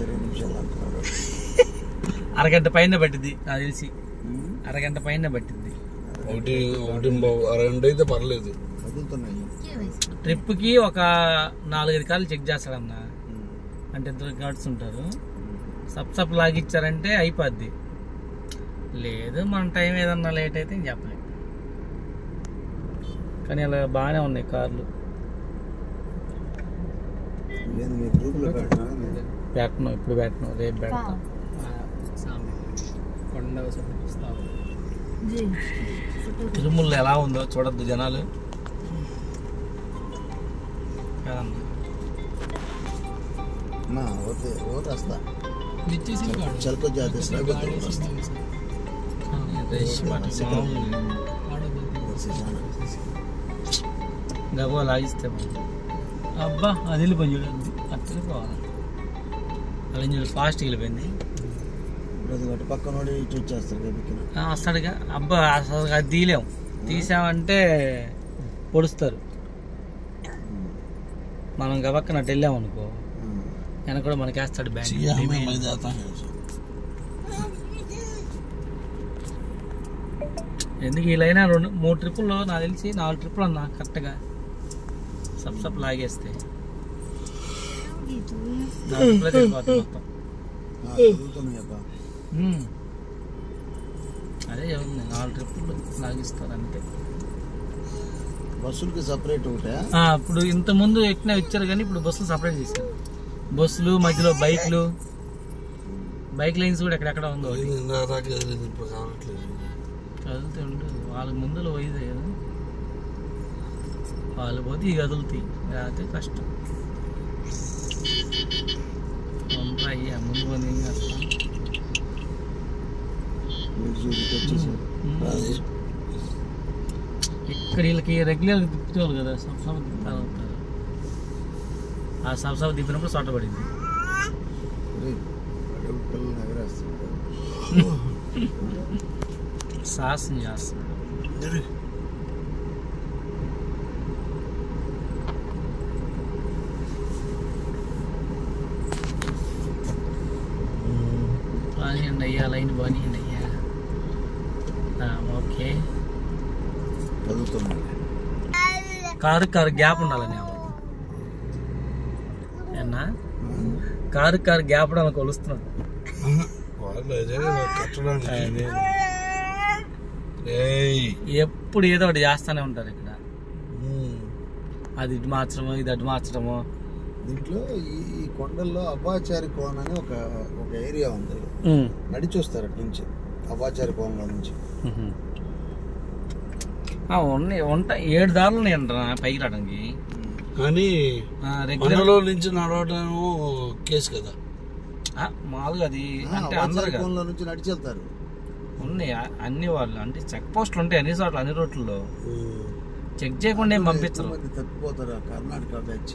20 నిమిషాలు అంటున్నాడు. అరగంట పైన పట్టింది నాకు తెలిసి, అరగంట పైన పట్టింది. అరగంట అయితే పర్లేదు. ట్రిప్ కి ఒక 4-5 కార్లు చెక్ చేస్తాడన్న. అంటే ఇద్దరు గార్డ్స్ ఉంటారు. సప్ లాగిచ్చారంటే అయిపోద్ది. లేదు మన టైం ఏదన్నా లేట్ అయితే చెప్పలేము. కానీ అలా బాగానే ఉన్నాయి కార్లు. పెట్టను, ఇప్పుడు పెట్టను, రేపు పెడతా. తిరుమల ఎలా ఉందో చూడద్దు జనాలు. గబా లాగిస్తే అబ్బా అది వెళ్ళిపోయి చూడండి, అట్లా వెళ్ళిపోవాలి. అలా చూడు ఫాస్ట్ వెళ్ళిపోయింది. పక్కన వస్తాడుగా. అబ్బా అసలు అది తీయలేము, తీసామంటే పొడుస్తారు. మనం గబక్కన అటు వెళ్ళాము అనుకో, వెనక కూడా మనకేస్తాడు బ్యాంక్. ఎందుకు ఈ లైన్ 2-3 ట్రిప్పుల్లో నాకు తెలిసి 4 ట్రిప్పులు అన్నా కరెక్ట్గా సప్ లాగేస్తే 4 ట్రిప్పులు మొత్తం. అదే ఉంది, 4 ట్రిప్పులు లాగిస్తారు అంతే. బస్సులకి సపరేట్ ఒకటే. ఇప్పుడు ఇంత ముందు ఎక్కినా ఇచ్చారు కానీ ఇప్పుడు బస్సులు సపరేట్ చేశారు. బస్సులు మధ్యలో బైక్ లైన్స్ కూడా ఎక్కడెక్కడ ఉందో కదులుతూ ఉంటుంది. వాళ్ళకి ముందులో పోయిదే కదా, వాళ్ళు పోతే ఈ కదులుతాయి, లేకపోతే కష్టం. అయ్యా ముందు పోతే ఏం చేస్తాం. ఇక్కడ వీళ్ళకి రెగ్యులర్గా తిప్పుతారు కదా, సబ్సబ్ తిప్పుతారు. ఆ సబ్సబ్ తిప్పినప్పుడు చోట పడింది. సాహసం చేస్తున్నాడు. బానియండి అయ్యా, లైన్ బానియండి అయ్యా. ఓకే, కారు గ్యాప్ ఉండాలని ఏమన్నా కారు గ్యాప్ ఉండాలని కొలుస్తున్నాడు. ఎప్పుడు ఏదో ఒకటి చేస్తానే ఉంటారు ఇక్కడ. అది ఇటు మార్చడము, ఇది అటు మార్చడము. దీంట్లో ఈ కొండల్లో అబ్బాచారి కోన అని ఒక ఏరియా ఉంది. నడిచి వస్తారు అటు నుంచి, అబ్బాచారి కోనలో నుంచి. ఉంటాయి 7 దారులు ఉన్నాయంట పైకి రావడానికి. కానీ రెగ్యులర్ నుంచి నడవడం కేసు కదా మామూలుగా. అది అంటే అందరు నుంచి నడిచి వెళ్తారు. ఉన్నాయి అన్ని వాళ్ళు, అంటే చెక్ పోస్టులు ఉంటాయి అన్ని చోట్ల, అన్ని రోడ్లలో. చెక్ చేయకుండా ఏం పంపించరు. తప్పిపోతారు కర్ణాటక బ్యాచ్.